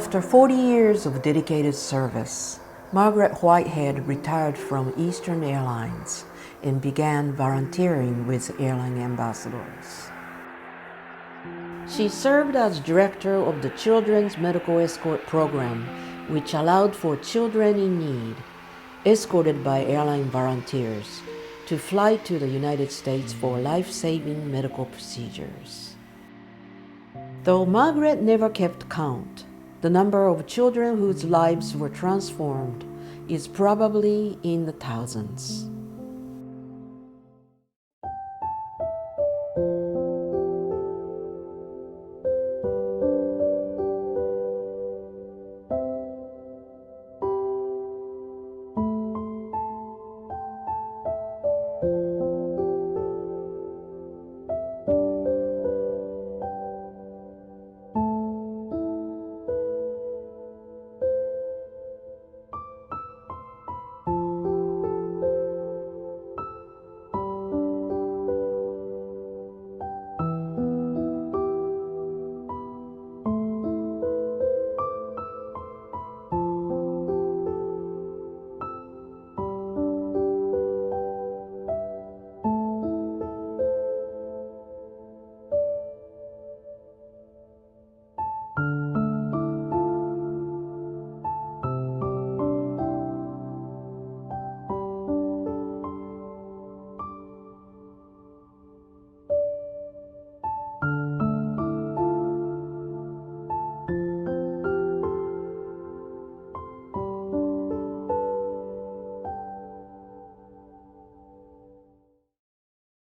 After 40 years of dedicated service, Margaret Whitehead retired from Eastern Airlines and began volunteering with airline ambassadors. She served as director of the Children's Medical Escort Program, which allowed for children in need, escorted by airline volunteers, to fly to the United States for life-saving medical procedures. Though Margaret never kept count, the number of children whose lives were transformed is probably in the thousands.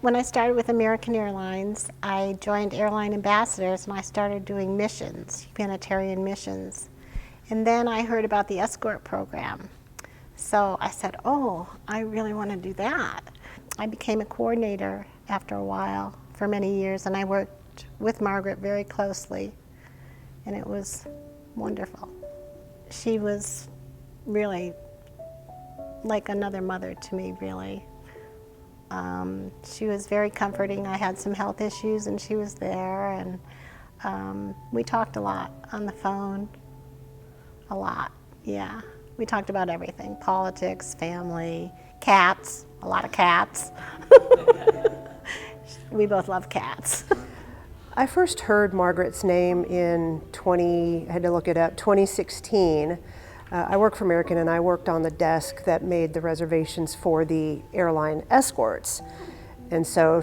When I started with American Airlines, I joined Airline Ambassadors and I started doing missions, humanitarian missions. And then I heard about the Escort program. So I said, oh, I really want to do that. I became a coordinator after a while for many years, and I worked with Margaret very closely, and it was wonderful. She was really like another mother to me, really. She was very comforting. I had some health issues and she was there, and we talked a lot on the phone, a lot, yeah. We talked about everything, politics, family, cats, a lot of cats. We both love cats. I first heard Margaret's name in I had to look it up, 2016. I work for American, and I worked on the desk that made the reservations for the airline escorts. And so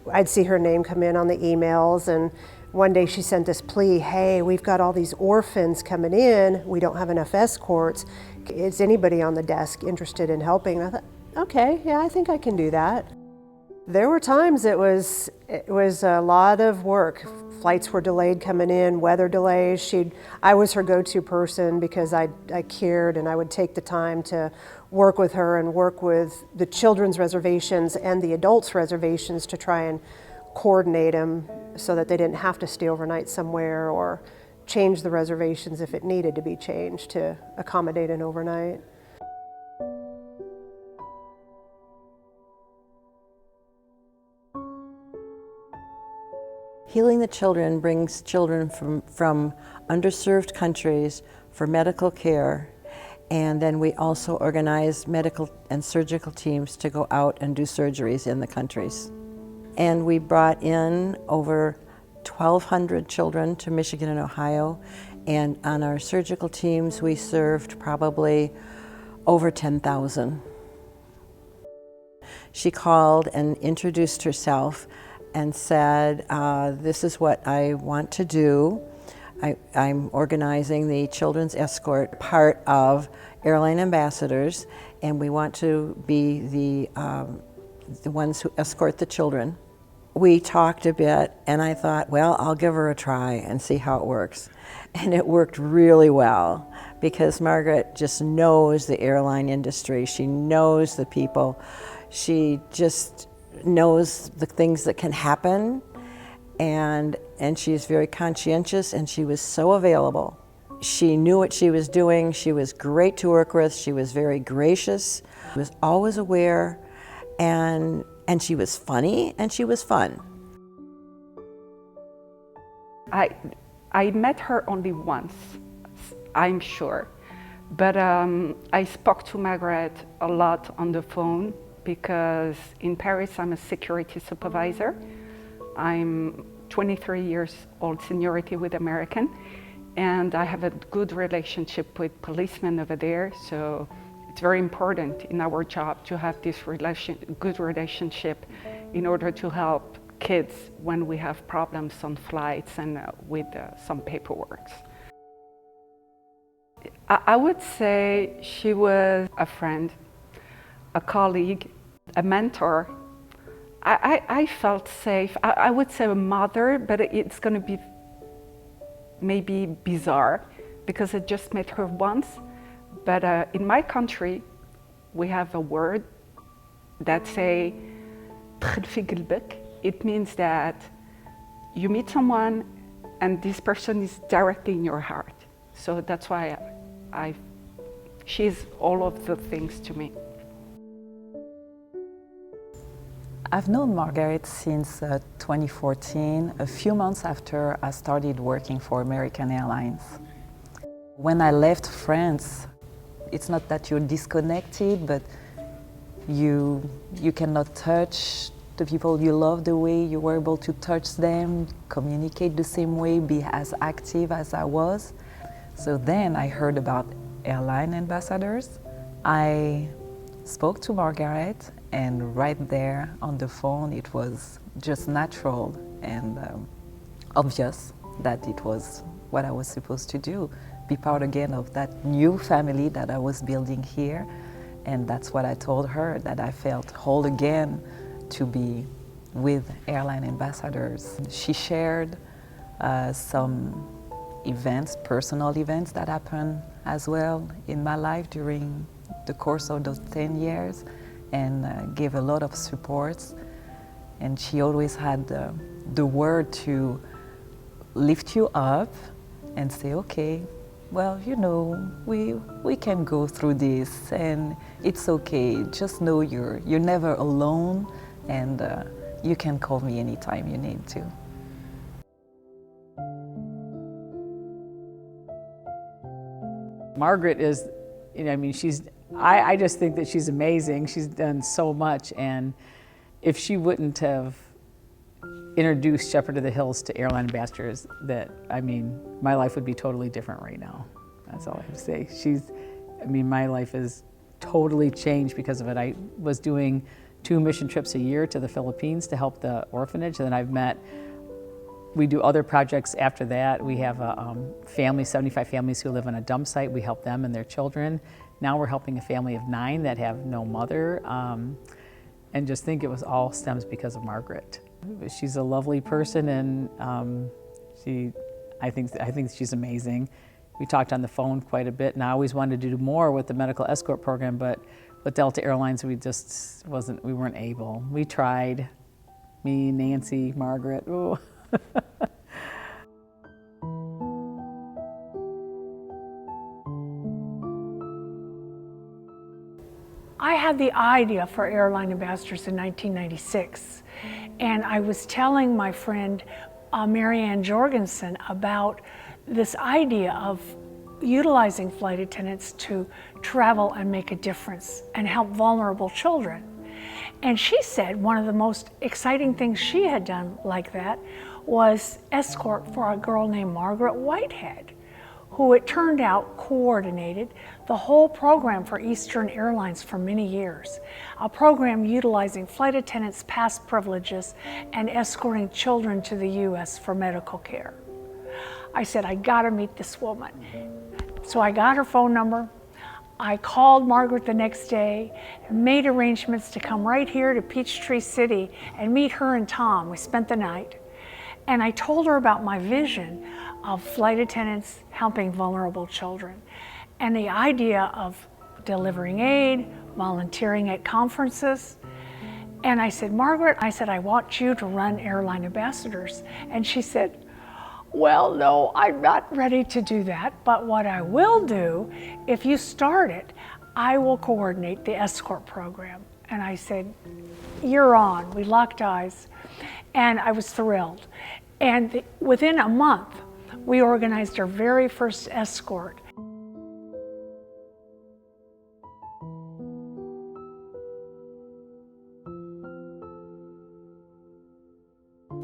I'd see her name come in on the emails, and one day she sent this plea, hey, we've got all these orphans coming in, we don't have enough escorts. Is anybody on the desk interested in helping? And I thought, okay, yeah, I think I can do that. There were times it was a lot of work. Flights were delayed coming in, weather delays. I was her go-to person because I cared, and I would take the time to work with her and work with the children's reservations and the adults' reservations to try and coordinate them so that they didn't have to stay overnight somewhere or change the reservations if it needed to be changed to accommodate an overnight. Healing the Children brings children from underserved countries for medical care, and then we also organize medical and surgical teams to go out and do surgeries in the countries. And we brought in over 1,200 children to Michigan and Ohio, and on our surgical teams we served probably over 10,000. She called and introduced herself and said, this is what I want to do. I'm organizing the Children's Escort, part of Airline Ambassadors, and we want to be the ones who escort the children. We talked a bit, and I thought, well, I'll give her a try and see how it works. And it worked really well, because Margaret just knows the airline industry. She knows the people. She just knows the things that can happen, and she's very conscientious, and she was so available. She knew what she was doing. She was great to work with. She was very gracious. She was always aware, and she was funny, and she was fun. I met her only once, I'm sure. But I spoke to Margaret a lot on the phone because in Paris I'm a security supervisor. I'm 23 years old seniority with American, and I have a good relationship with policemen over there, so it's very important in our job to have this good relationship in order to help kids when we have problems on flights and with some paperwork. I would say she was a friend, a colleague, a mentor. I felt safe. I would say a mother, but it's going to be maybe bizarre because I just met her once. But in my country, we have a word that say it means that you meet someone and this person is directly in your heart. So that's why she's all of the things to me. I've known Margaret since 2014, a few months after I started working for American Airlines. When I left France, it's not that you're disconnected, but you cannot touch the people you love the way you were able to touch them, communicate the same way, be as active as I was. So then I heard about airline ambassadors. I spoke to Margaret, and right there on the phone it was just natural and obvious that it was what I was supposed to do, be part again of that new family that I was building here. And that's what I told her, that I felt whole again to be with airline ambassadors. She shared some events, personal events that happened as well in my life during the course of those 10 years and gave a lot of support. And she always had the word to lift you up and say, okay, well, you know, we can go through this and it's okay. Just know you're never alone, and you can call me anytime you need to. Margaret is, you know, I mean, I just think that she's amazing. She's done so much, and if she wouldn't have introduced Shepherd of the Hills to airline ambassadors, I mean, my life would be totally different right now. That's all I have to say. I mean, my life is totally changed because of it. I was doing 2 mission trips a year to the Philippines to help the orphanage, and then we do other projects after that. We have a family, 75 families who live on a dump site. We help them and their children. Now we're helping a family of 9 that have no mother. And just think it was all stems because of Margaret. She's a lovely person, and I think she's amazing. We talked on the phone quite a bit, and I always wanted to do more with the medical escort program, but with Delta Airlines, we weren't able. We tried, me, Nancy, Margaret. Ooh. I had the idea for Airline Ambassadors in 1996, and I was telling my friend Marianne Jorgensen about this idea of utilizing flight attendants to travel and make a difference and help vulnerable children. And she said one of the most exciting things she had done like that was Escort for a girl named Margaret Whitehead, who it turned out coordinated the whole program for Eastern Airlines for many years, a program utilizing flight attendants' past privileges and escorting children to the U.S. for medical care. I said, I gotta meet this woman. So I got her phone number. I called Margaret the next day and made arrangements to come right here to Peachtree City and meet her and Tom. We spent the night. And I told her about my vision of flight attendants helping vulnerable children and the idea of delivering aid, volunteering at conferences. And I said, Margaret, I want you to run Airline Ambassadors. And she said, well, no, I'm not ready to do that, but what I will do, if you start it, I will coordinate the Escort program. And I said, you're on. We locked eyes, and I was thrilled. And within a month, we organized our very first Escort.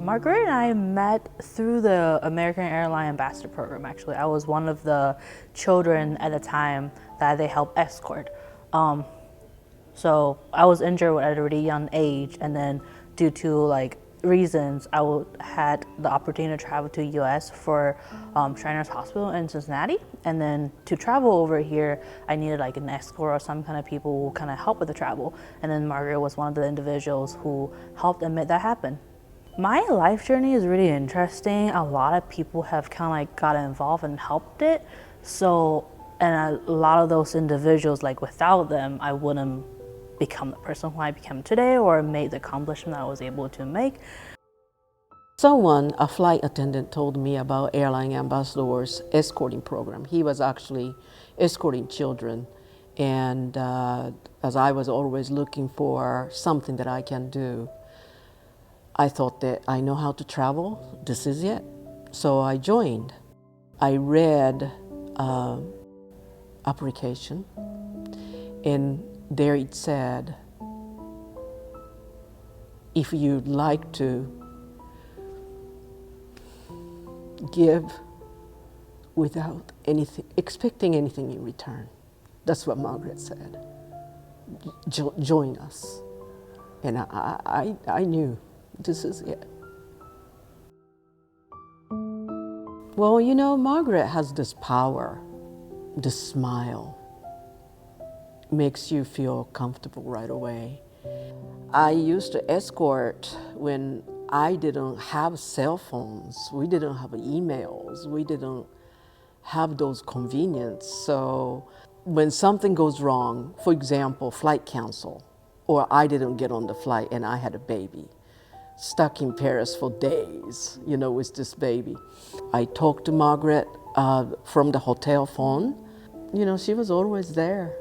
Margaret and I met through the American Airline Ambassador Program, actually. I was one of the children at the time that they helped escort. So I was injured at a really young age, and then due to reasons, I had the opportunity to travel to the U.S. for Shriners Hospital in Cincinnati, and then to travel over here, I needed an escort or some kind of people who kind of help with the travel, and then Margaret was one of the individuals who helped and made that happen. My life journey is really interesting. A lot of people have kind of got involved and helped it, and a lot of those individuals, without them, I wouldn't become the person who I became today or made the accomplishment I was able to make. A flight attendant, told me about Airline Ambassador's escorting program. He was actually escorting children, and as I was always looking for something that I can do, I thought that I know how to travel, this is it. So I joined. I read application, and there it said, if you'd like to give without expecting anything in return. That's what Margaret said. Join us. And I knew this is it. Well, Margaret has this power, this smile, makes you feel comfortable right away. I used to escort when I didn't have cell phones. We didn't have emails. We didn't have those convenience. So when something goes wrong, for example, flight cancel, or I didn't get on the flight and I had a baby, stuck in Paris for days, with this baby. I talked to Margaret from the hotel phone. She was always there.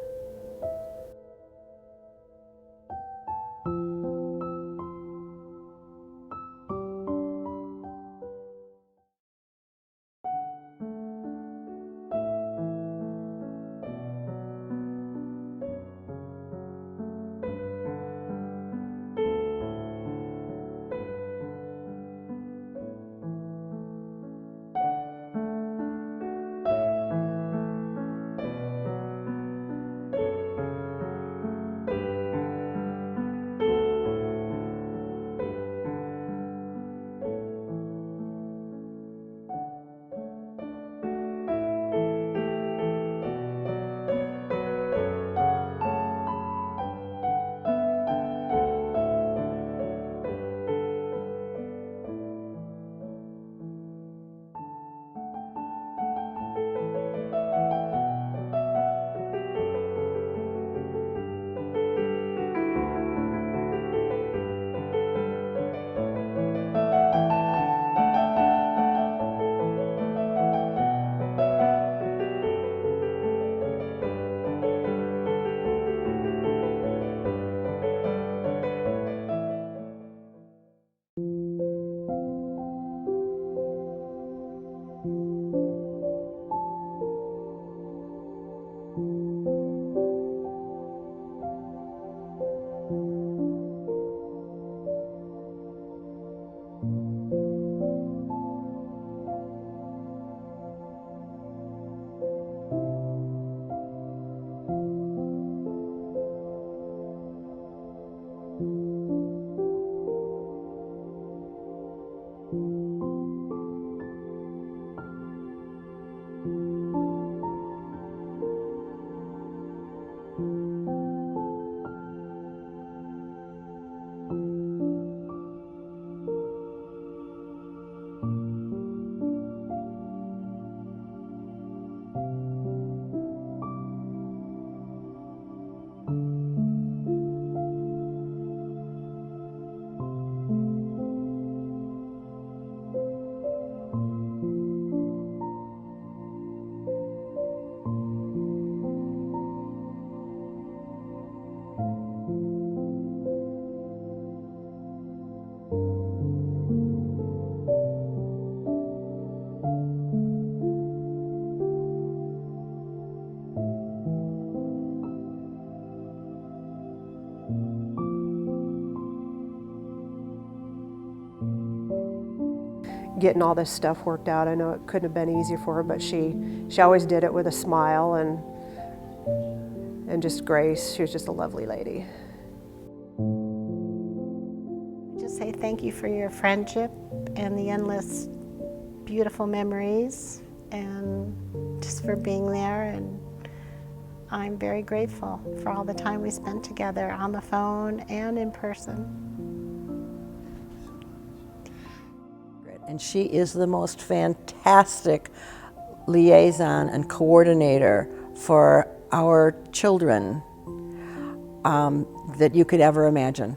getting all this stuff worked out. I know it couldn't have been easy for her, but she always did it with a smile and just grace. She was just a lovely lady. Just say thank you for your friendship and the endless beautiful memories, and just for being there. And I'm very grateful for all the time we spent together on the phone and in person. And she is the most fantastic liaison and coordinator for our children that you could ever imagine.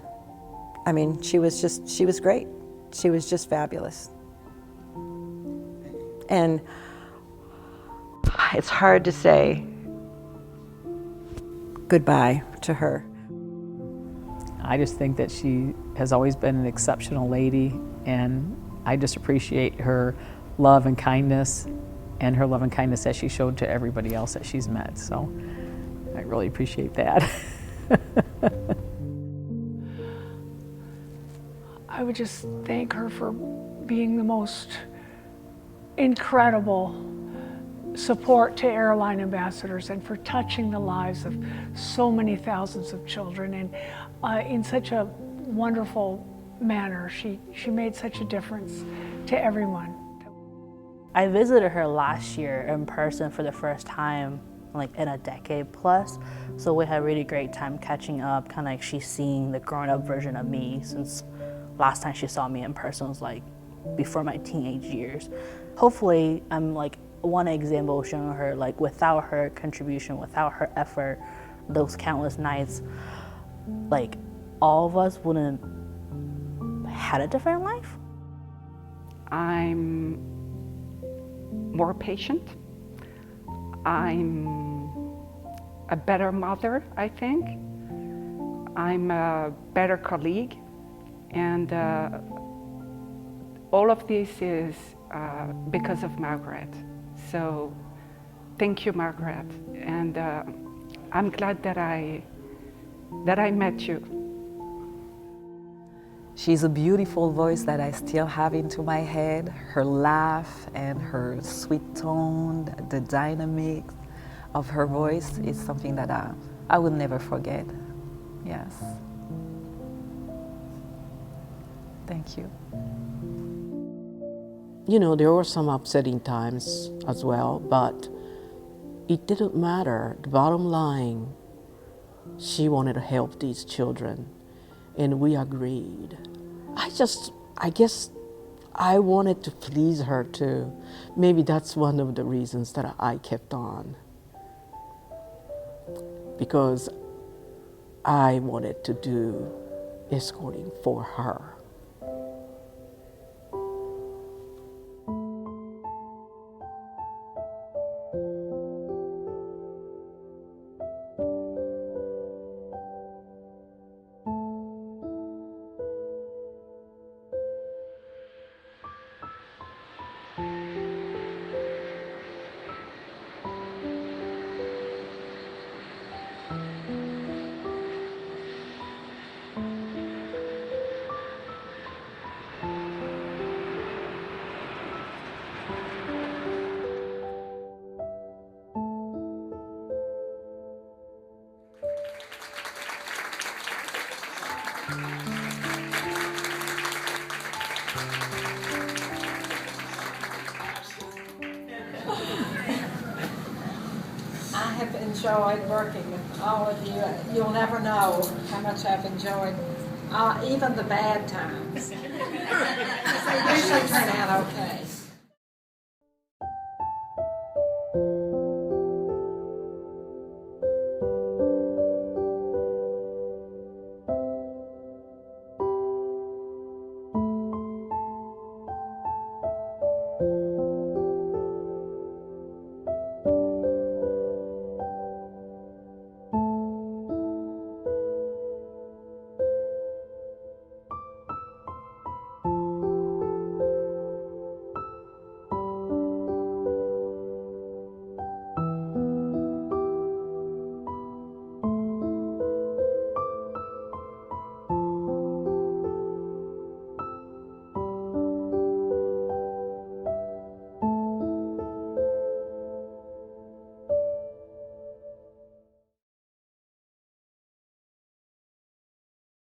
I mean, she was great. She was just fabulous. And it's hard to say goodbye to her. I just think that she has always been an exceptional lady, and I just appreciate her love and kindness, and her love and kindness that she showed to everybody else that she's met. So I really appreciate that. I would just thank her for being the most incredible support to airline ambassadors, and for touching the lives of so many thousands of children, and in such a wonderful manner. She made such a difference to everyone. I visited her last year in person for the first time, like in a decade plus. So we had a really great time catching up, kind of like she's seeing the grown up version of me, since last time she saw me in person was like before my teenage years. Hopefully I'm like one example showing her, like, without her contribution, without her effort, those countless nights, like, all of us wouldn't had a different life. I'm more patient. I'm a better mother, I think. I'm a better colleague. And all of this is because of Margaret. So thank you, Margaret. And I'm glad that I met you. She's a beautiful voice that I still have into my head. Her laugh and her sweet tone, the dynamic of her voice is something that I will never forget. Yes. Thank you. You know, there were some upsetting times as well, but it didn't matter. The bottom line, she wanted to help these children, and we agreed. I guess I wanted to please her too. Maybe that's one of the reasons that I kept on, because I wanted to do escorting for her. I have enjoyed working with all of you. You'll never know how much I've enjoyed, even the bad times. They usually turn out okay.